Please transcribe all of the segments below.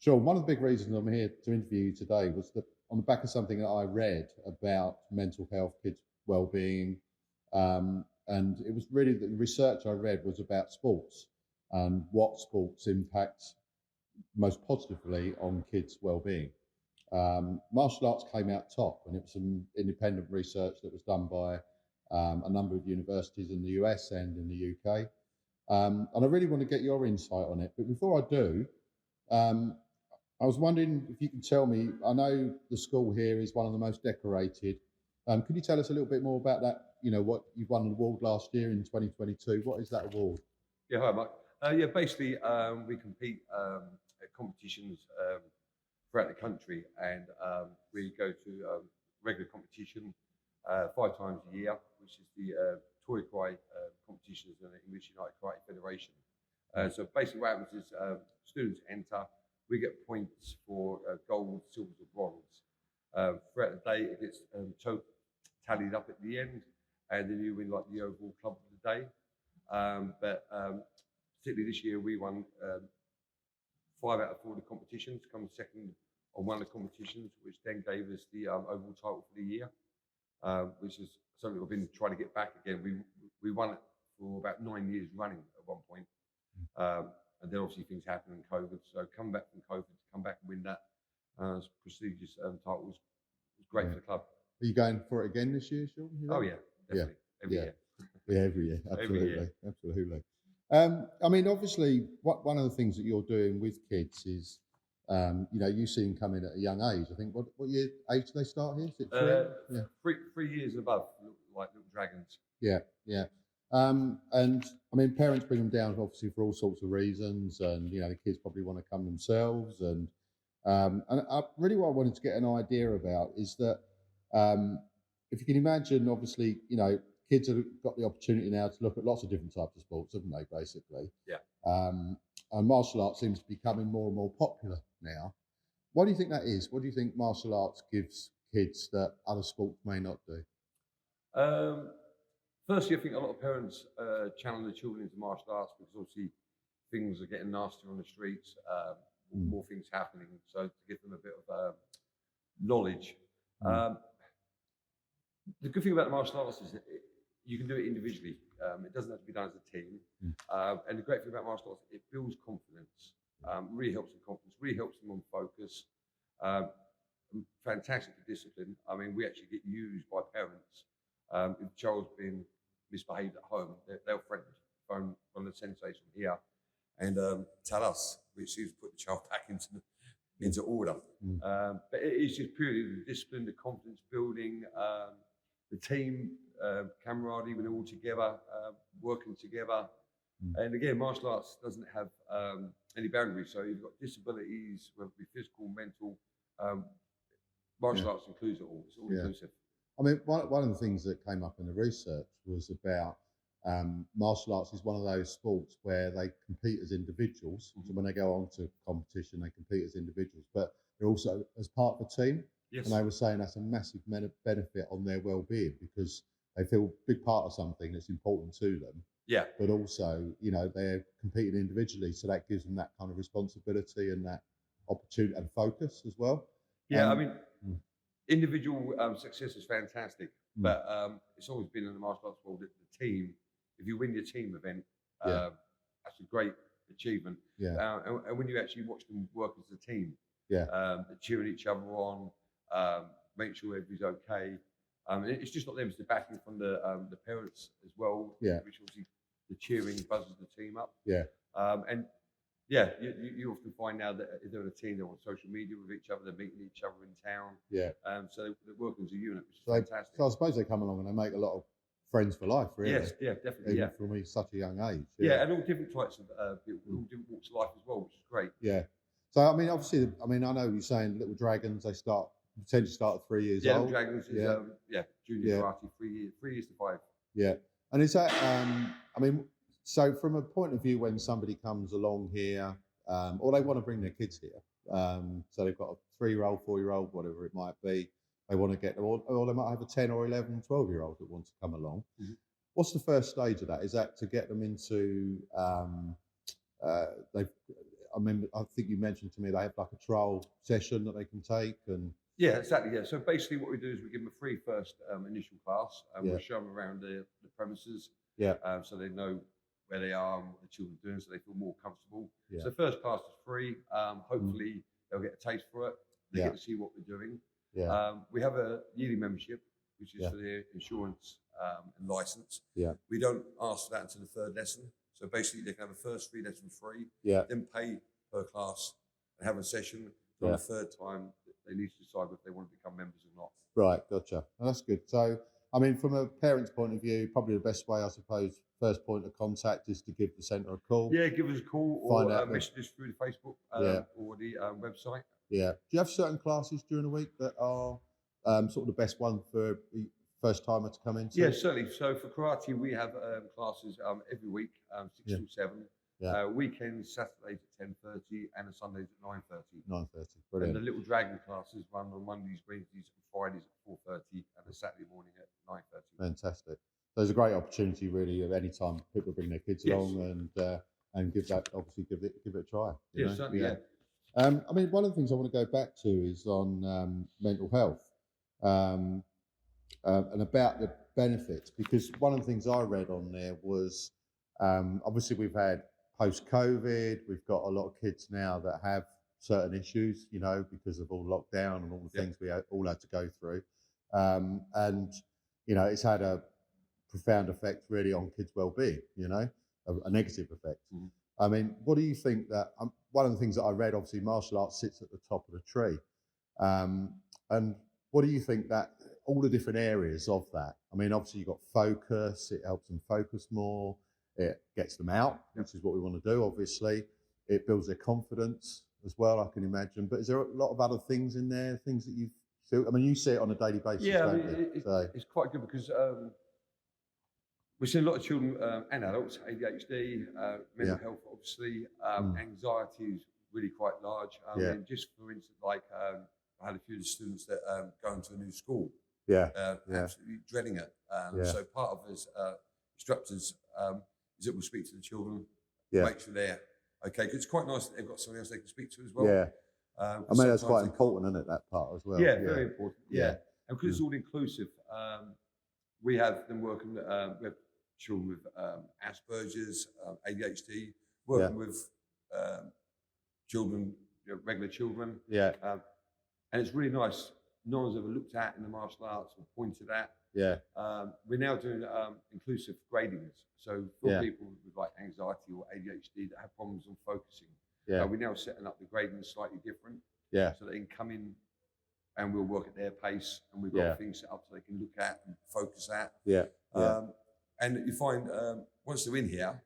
Sure. One of the big reasons I'm here to interview you today was that on the back of something that I read about mental health, kids' well-being, and it was really the research I read was about sports and what sports impact most positively on kids' well-being. Martial arts came out top, and it was some independent research that was done by a number of universities in the US and in the UK. And I really want to get your insight on it. But before I do, um, I was wondering if you can tell me. I know the school here is one of the most decorated. Could you tell us a little bit more about that? You know, what you've won an award last year in 2022. What is that award? Yeah, hi, Mike. Yeah, basically, we compete at competitions throughout the country, and we go to regular competition 5 times a year, which is the Toy Cry competitions in the English United Karate Federation. So basically, what happens is students enter. We get points for gold, silver, or bronze. Throughout the day, it gets tallied up at the end, and then you win like the overall club of the day. But particularly this year, we won 5 out of 4 of the competitions, come second on one of the competitions, which then gave us the overall title for the year, which is something we've been trying to get back again. We won it for about 9 years running at one point. And then obviously things happened in COVID. So come back from COVID to come back and win that prestigious title was great for the club. Are you going for it again this year, Sean? Oh yeah, definitely. Every year. Yeah, every year. Absolutely. Every year. Absolutely. I mean, obviously, one of the things that you're doing with kids is, you see them come in at a young age. I think, what age do they start here? Is it 3? Yeah. 3 years and above, like little dragons. Yeah, yeah. And I mean, parents bring them down obviously for all sorts of reasons, and the kids probably want to come themselves. And really, what I wanted to get an idea about is that if you can imagine, obviously, kids have got the opportunity now to look at lots of different types of sports, haven't they? Basically, Yeah. And martial arts seems to be becoming more and more popular now. What do you think that is? What do you think martial arts gives kids that other sports may not do? Firstly, I think a lot of parents channel their children into martial arts because obviously things are getting nastier on the streets, more things happening. So to give them a bit of knowledge. The good thing about the martial arts is that you can do it individually. It doesn't have to be done as a team. And the great thing about martial arts, it builds confidence, really helps them confidence, really helps them on focus. Fantastic for discipline. I mean, we actually get used by parents. If the child's been misbehaved at home, they'll phone one of the senseis from here and tell us, which is put the child back into order. But it is just purely the discipline, the confidence building, the team camaraderie when they're all together, working together. And again, martial arts doesn't have any boundaries. So you've got disabilities, whether it be physical, mental. Martial arts includes it all. It's all inclusive. I mean, one of the things that came up in the research was about martial arts is one of those sports where they compete as individuals. So when they go on to competition, they compete as individuals, but they're also as part of a team. Yes. And they were saying that's a massive benefit on their well-being because they feel a big part of something that's important to them. Yeah. But also, they're competing individually, so that gives them that kind of responsibility and that opportunity and focus as well. Yeah, I mean, individual success is fantastic, but it's always been in the martial arts world that the team, if you win your team event, that's a great achievement. Yeah. And when you actually watch them work as a team, cheering each other on, make sure everybody's okay. It's just not them; it's the backing from the parents as well. Yeah. Which obviously the cheering buzzes the team up. Yeah. And yeah, you often find now that if they're in a team, they're on social media with each other, they're meeting each other in town. Yeah. So they're working as a unit, which is fantastic. So I suppose they come along and they make a lot of friends for life, really. Yes, yeah, definitely. Even from such a young age. Yeah, and all different types of people, all different walks of life as well, which is great. Yeah. So I mean, obviously, I know you're saying little dragons. They potentially start at 3 years old. Little dragons is junior karate, 3 years to 5. Yeah, and is that I mean, so from a point of view when somebody comes along here, or they want to bring their kids here, so they've got a 3-year-old, 4-year-old, whatever it might be, they want to get them, or they might have a 10 or 11, 12-year-old that wants to come along. What's the first stage of that? Is that to get them into, I mean, I think you mentioned to me they have like a trial session that they can take, and Yeah, exactly. Yeah. So basically, what we do is we give them a free first initial class, and yeah, we'll show them around the premises, yeah, so they know where they are and what the children are doing, so they feel more comfortable. yeah, So first class is free. mm, Hopefully, they'll get a taste for it. They yeah, get to see what we're doing. yeah, We have a yearly membership, which is yeah, for their insurance and license. yeah, We don't ask for that until the third lesson. So basically, they can have a first 3 lesson free, yeah, then pay per class and have a session. On yeah. the third time, they need to decide if they want to become members or not. Right, gotcha. Well, that's good. So, I mean, from a parent's point of view, probably the best way, I suppose, first point of contact is to give the centre a call. Yeah, give us a call Find or out message us through the Facebook yeah, or the website. yeah. Do you have certain classes during the week that are sort of the best one for the first timer to come into? Yeah, certainly. So for karate, we have classes every week, 6 Yeah. till 7. Yeah. Weekends, Saturdays at 10:30 and Sundays at 9:30. 9:30. And Brilliant. the Little Dragon classes run on Mondays, Wednesdays, and Fridays at 4:30, and a Saturday morning at 9:30. Fantastic. So it's a great opportunity, really, of any time people bring their kids Yes. along and give that obviously give it a try. you Yeah, know? certainly. Yeah. I mean, one of the things I want to go back to is on mental health and about the benefits, because one of the things I read on there was obviously we've had post-COVID, we've got a lot of kids now that have certain issues, you know, because of all lockdown and all the Yeah. things we all had to go through. And, you know, it's had a profound effect really on kids' well-being, you know, a negative effect. Mhm. I mean, what do you think that, one of the things that I read, obviously martial arts sits at the top of the tree. And what do you think that, all the different areas of that? I mean, obviously you've got focus, it helps them focus more, it gets them out, which is what we want to do, obviously. It builds their confidence as well, I can imagine. But is there a lot of other things in there, things that you've seen? I mean, you see it on a daily basis, Yeah, I don't mean, you? So, it's quite good because we're seeing a lot of children and adults, ADHD, mental Yeah. health, obviously. Mm. Anxiety is really quite large. Yeah. And just for instance, like I had a few of the students that go into a new school, yeah, absolutely dreading it. Yeah. So part of us instructors is that we'll speak to the children, yeah, make sure they're okay. Because it's quite nice that they've got somebody else they can speak to as well. yeah. I mean, that's sometimes quite they important, isn't it, that part as well? yeah, very important. Yeah, Yeah. and because it's all inclusive, we have them working. We have children with Asperger's, ADHD, working with children, regular children, Yeah, and it's really nice. No one's ever looked at in the martial arts or pointed at. yeah, We're now doing inclusive gradings. So for Yeah. people with like anxiety or ADHD that have problems on focusing, yeah, we're now setting up the grading slightly different. yeah, So they can come in and we'll work at their pace, and we've got Yeah. things set up so they can look at and focus at. yeah, yeah, And you find once they're in here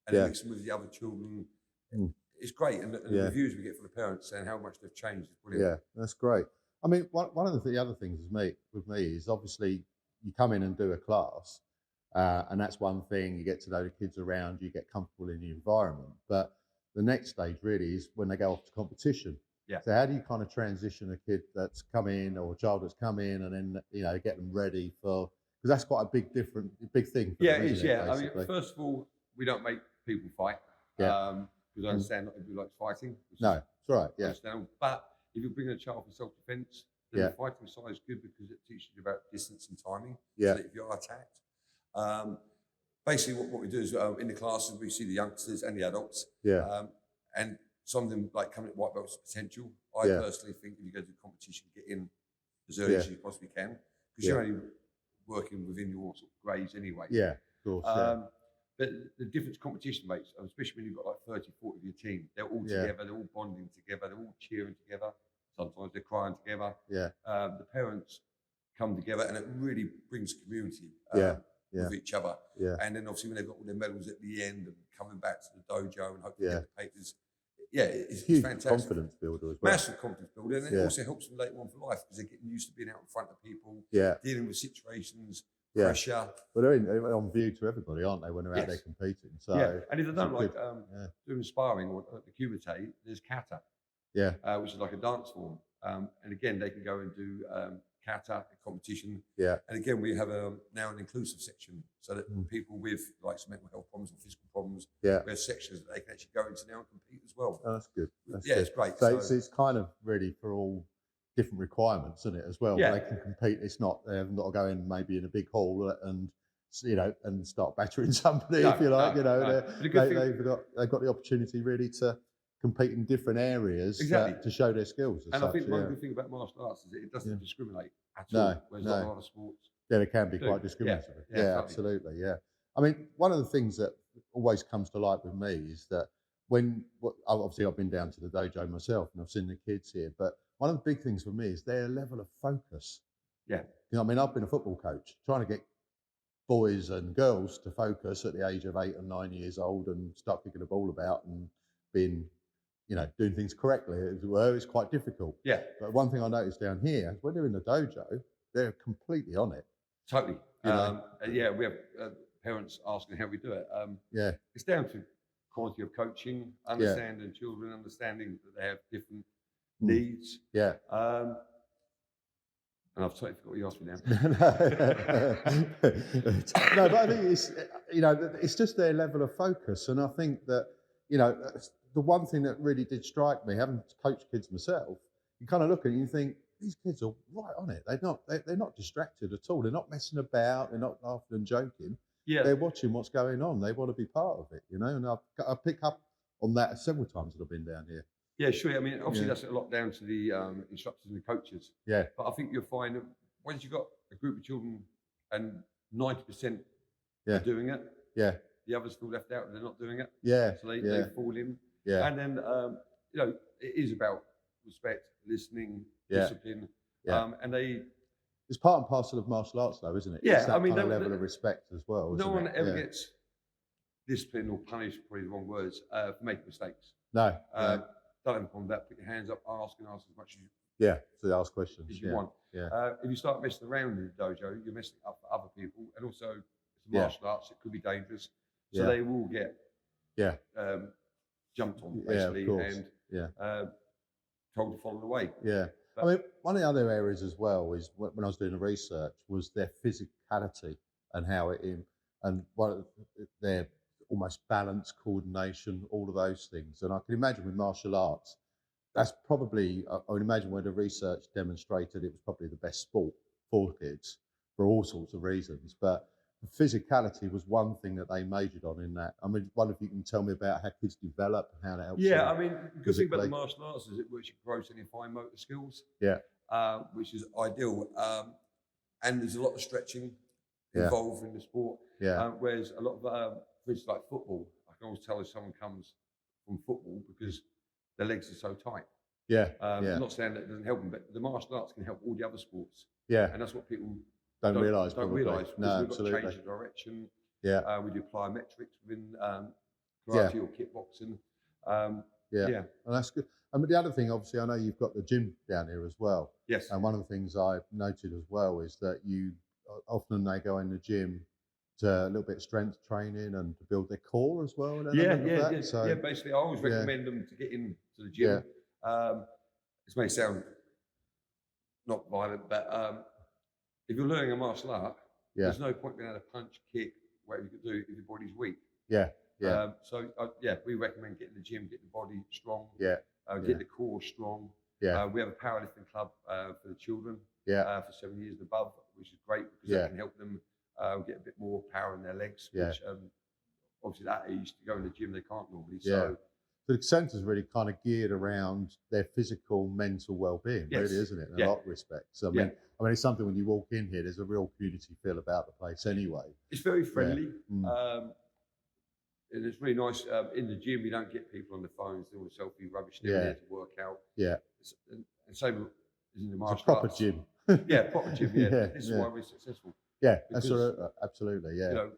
and Yeah. they mix them with the other children, Mm. it's great. And the Yeah. reviews we get from the parents saying how much they've changed is brilliant. yeah. That's great. I mean, one of the other things with me is obviously you come in and do a class, and that's one thing. You get to know the kids around, you get comfortable in the environment. But the next stage really is when they go off to competition. Yeah. So how do you kind of transition a kid that's come in or a child that's come in and then, you know, get them ready for, because that's quite a big thing for Yeah, them, it is. isn't Yeah, I basically? mean, first of all, we don't make people fight. Yeah. Because I understand not everybody likes fighting. which No, is it's right. Yeah, understandable. But if you bring a child for self-defense, then Yeah. the fighting side is good because it teaches you about distance and timing. Yeah. So that if you are attacked. Basically, what we do is in the classes, we see the youngsters and the adults. yeah, And some of them like coming at white belts potential. I Yeah. personally think if you go to competition, get in as early as you possibly can. Because Yeah. you're only working within your sort of grades anyway. yeah, of course. Yeah. But the difference competition makes, especially when you've got like 30, 40 of your team, they're all Yeah. together, they're all bonding together, they're all cheering together. Sometimes they're crying together. Yeah, The parents come together and it really brings community Yeah. Yeah. with each other. yeah, And then obviously when they've got all their medals at the end and coming back to the dojo and hopefully Yeah. get the papers, it's huge fantastic. confidence builder as well. Massive confidence builder, and it Yeah. also helps them later on for life because they're getting used to being out in front of people, Yeah, dealing with situations, Yeah. pressure. but they're on view to everybody, aren't they, when they're out there Yes. competing? So Yeah, and if they it's a don't like good- yeah. doing sparring or the kumite, there's kata, yeah, which is like a dance form. And again, they can go and do kata competition. Yeah. And again, we have now an inclusive section so that people with like some mental health problems or physical problems, we have sections that they can actually go into now and compete as well. Oh, that's good. It's great. So it's kind of really for all different requirements, isn't it, as well? Yeah. They can compete. It's not, they haven't got to go in maybe in a big hall and, you know, and start battering somebody, if you like. They've got the opportunity really to compete in different areas to show their skills. And I think one good thing about martial arts is that it doesn't discriminate at No, all. Whereas a lot of other sports. Yeah, they can be quite discriminatory. Yeah, absolutely. Yeah. I mean, one of the things that always comes to light with me is that obviously I've been down to the dojo myself and I've seen the kids here, but one of the big things for me is their level of focus. Yeah. You know, I mean, I've been a football coach trying to get boys and girls to focus at the age of 8 and 9 years old and start kicking the ball about and being, you know, doing things correctly. It's quite difficult. Yeah. But one thing I noticed down here, when they're in the dojo, they're completely on it. Totally. We have parents asking how we do it. It's down to quality of coaching, understanding children, understanding that they have different needs. Yeah. And I've totally forgot what you asked me now. No, but I think it's, you know, it's just their level of focus. And I think that, you know, the one thing that really did strike me, having coached kids myself, you kind of look at it and you think, these kids are right on it. They're not distracted at all. They're not messing about. They're not laughing and joking. Yeah. They're watching what's going on. They want to be part of it, you know. And I pick up on that several times that I've been down here. Yeah, sure. I mean, obviously that's a lot down to the instructors and the coaches. Yeah. But I think you'll find that once you've got a group of children and 90% are doing it, the others feel left out and they're not doing it. Yeah. So they fall in. Yeah. And then, you know, it is about respect, listening, discipline. Yeah. And it's part and parcel of martial arts, though, isn't it? Yeah. It's that kind of level of respect as well. No one ever gets disciplined or punished, probably the wrong words, for making mistakes. No. Don't have a problem with that. Put your hands up, ask as much as to ask questions as you want. Yeah. If you start messing around in the dojo, you're messing it up for other people, and also it's martial arts. It could be dangerous, so they will get jumped on basically and told to follow the way. Yeah. But, I mean, one of the other areas as well is when I was doing the research was their physicality and how their almost balance, coordination, all of those things. And I can imagine with martial arts, that's probably, I would imagine where the research demonstrated it was probably the best sport for kids for all sorts of reasons. But physicality was one thing that they majored on in that. I mean, wonder if you can tell me about how kids develop and how that helps. Yeah, I mean, the good thing about the martial arts is it works your gross and your fine motor skills. Yeah. Which is ideal. And there's a lot of stretching involved in the sport. Yeah. Whereas a lot of, for instance, like football, I can always tell if someone comes from football because their legs are so tight. Yeah. I'm not saying that it doesn't help them, but the martial arts can help all the other sports. Yeah. And that's what people don't realise. Don't realise. No, we've got to change the direction. Yeah. We do plyometrics within karate or kickboxing. And that's good. And the other thing, obviously, I know you've got the gym down here as well. Yes. And one of the things I've noted as well is that you often they go in the gym to a little bit of strength training and to build their core as well. Yeah. Basically, I always recommend them to get into the gym. This may sound not violent, but if you're learning a martial art, there's no point being able to punch, kick, whatever you can do if your body's weak. We recommend getting the gym, get the body strong, get the core strong. We have a powerlifting club for the children for 7 years and above, which is great because that can help them get a bit more power in their legs, which obviously at that age to go in the gym they can't normally. So the centre's really kind of geared around their physical, mental well-being, really, isn't it? In a lot of respects. I mean, it's something when you walk in here, there's a real community feel about the place anyway. It's very friendly. And it's really nice. In the gym, you don't get people on the phones doing the selfie rubbish. They're there to work out. And same as in the martial arts. Proper gym. Proper gym. This is why we're successful. Absolutely. You know,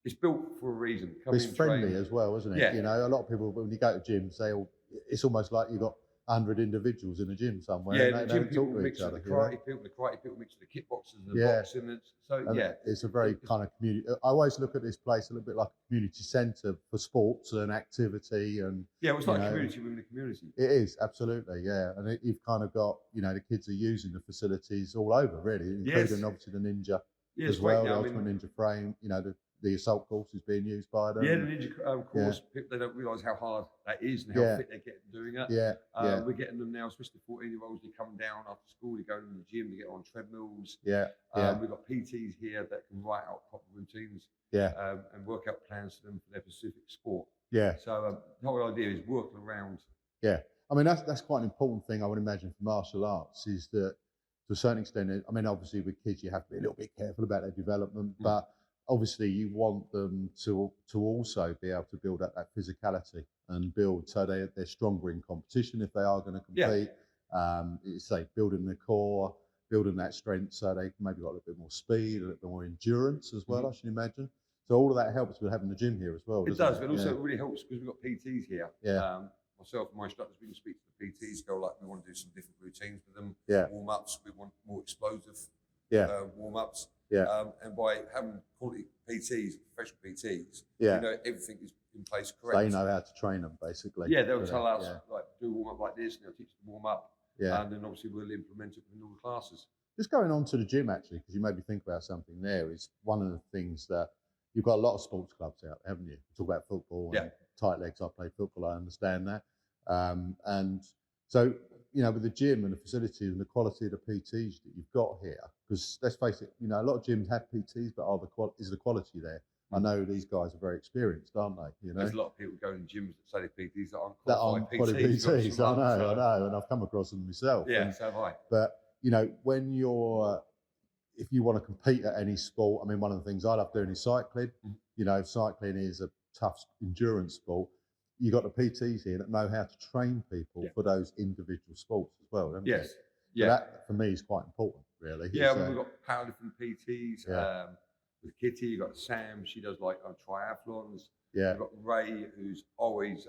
it's built for a reason. It's friendly as well, isn't it? You know, a lot of people when you go to gyms, it's almost like you've got 100 individuals in a gym somewhere. Yeah, and the they gym don't people talk to mix each with other. the You know? karate people mix with the kickboxers and the Yeah. boxing. So And yeah, it's a very kind of community. I always look at this place a little bit like a community centre for sports and activity, and yeah, it's you like a know, community within the community. it is absolutely, yeah. And you've kind of got, the kids are using the facilities all over, really, including Yes. obviously the ninja Yeah, as it's great well, now. the I Ultimate mean, Ninja frame. The assault course is being used by them. yeah, the ninja course, people, they don't realise how hard that is and how Yeah. fit they get doing it. Yeah, yeah, We're getting them now, especially the 14-year-olds. They come down after school, they go in the gym, they get on treadmills. yeah, yeah, We've got PTs here that can write out proper routines yeah, and work out plans for them for their specific sport. yeah, So the whole idea is working around. yeah. I mean, that's quite an important thing, I would imagine, for martial arts, is that to a certain extent, I mean, obviously with kids, you have to be a little bit careful about their development, but obviously you want them to also be able to build up that physicality and build so they're stronger in competition if they are going to compete. Say building the core, building that strength, so they maybe got a little bit more speed, a little bit more endurance as well. I should imagine. So all of that helps with having the gym here as well. It does, but also it really helps because we've got PTs here. Yeah. Myself and my instructors, we can speak to the PTs, go like, we want to do some different routines with them. Yeah. Warm-ups, we want more explosive warm-ups. Yeah. And by having quality PTs, professional PTs, Yeah. everything is in place correctly. They know how to train them, basically. Yeah, they'll tell us, like, do a warm-up like this, and they'll teach us to warm up. Yeah. And then obviously we'll implement it within all the classes. Just going on to the gym, actually, because you made me think about something there, is one of the things that you've got a lot of sports clubs out there, haven't you? You talk about football and tight legs. I play football, I understand that. And so, with the gym and the facilities and the quality of the PTs that you've got here, because let's face it, a lot of gyms have PTs, but is the quality there? I know these guys are very experienced, aren't they? There's a lot of people going to gyms that say they're PTs that aren't qualified PTs. I know, and I've come across them myself. Yeah, so have I. But when if you want to compete at any sport, I mean, one of the things I love doing is cycling. Cycling is a tough endurance sport. You got the PTs here that know how to train people for those individual sports as well, haven't you? Yes. So that for me is quite important, really. Yeah, we've got powerlifting PTs. With Kitty, you've got Sam, she does like triathlons. Yeah. You've got Ray, who's always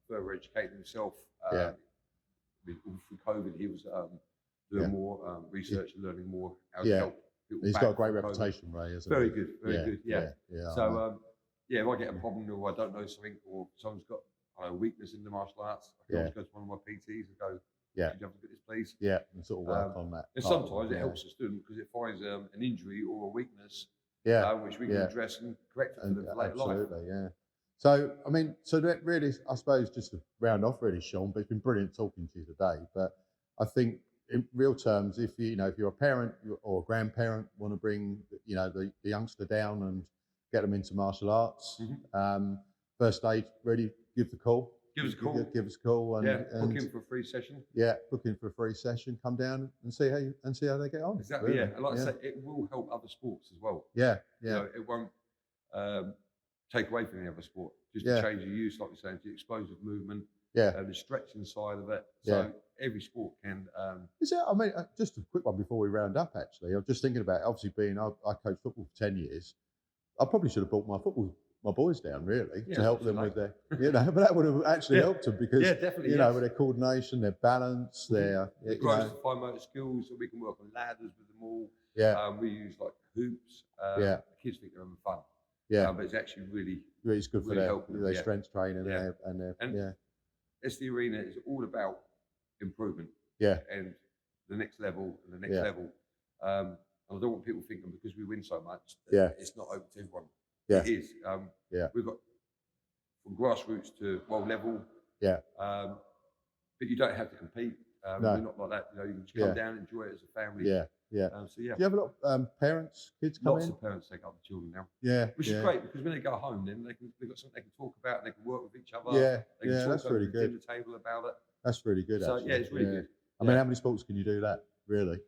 further educating himself. Through COVID, he was doing more research and learning more how to help people. He's got a great reputation, Ray, isn't he? Very good, very good. Yeah. So, if I get a Mm. problem or I don't know something or someone's got a weakness in the martial arts, I can always go to one of my PTs and go, could you have a look at this, please? Yeah, and sort of work on that. And sometimes it helps the student because it finds an injury or a weakness which we can address and correct it for them for later life. Absolutely, yeah. So, I mean, that really, I suppose, just to round off really, Sean, but it's been brilliant talking to you today. But I think in real terms, if you're a parent or a grandparent, want to bring, the youngster down and get them into martial arts, first aid, really give the call. Give us a call. Give us a call. And, book in for a free session. Yeah, book in for a free session. Come down and see how they get on. Exactly. Really. Yeah, and like I say, it will help other sports as well. Yeah, it won't take away from the other sport. Just to change the use, like you're saying, the explosive movement. The stretching side of it. So every sport can. Is it? I mean, just a quick one before we round up. Actually, I'm just thinking about obviously I coached football for 10 years. I probably should have brought my boys down really to help them with their, but that would have actually helped them because definitely, with their coordination, their balance, their gross fine motor skills, so we can work on ladders with them all. We use like hoops. The kids think they're having fun. But it's actually really it's good for their strength training and the arena is all about improvement. And the next level and the next level. And I don't want people thinking because we win so much that it's not open to everyone. It is. We've got from grassroots to world level. But you don't have to compete. We're not like that. You can just come down, enjoy it as a family. So do you have a lot of parents, kids come Lots in? of parents take up the children now. Which is great because when they go home, then they've got something they can talk about. They can work with each other. They can talk that's really good. Dinner table about it. That's really good. So actually. it's really good. I mean, how many sports can you do that? Really?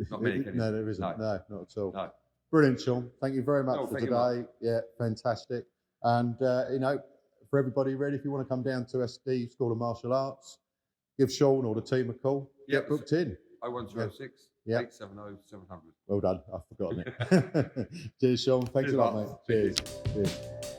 Not many. Can you? No, there isn't. No, not at all. No. Brilliant, Sean. Thank you very much for today. Yeah, fantastic. And for everybody, really, if you want to come down to SD School of Martial Arts, give Sean or the team a call. Get booked in. 01206 870 700. Well done. I've forgotten it. Cheers, Sean. Thanks a lot, mate. Cheers.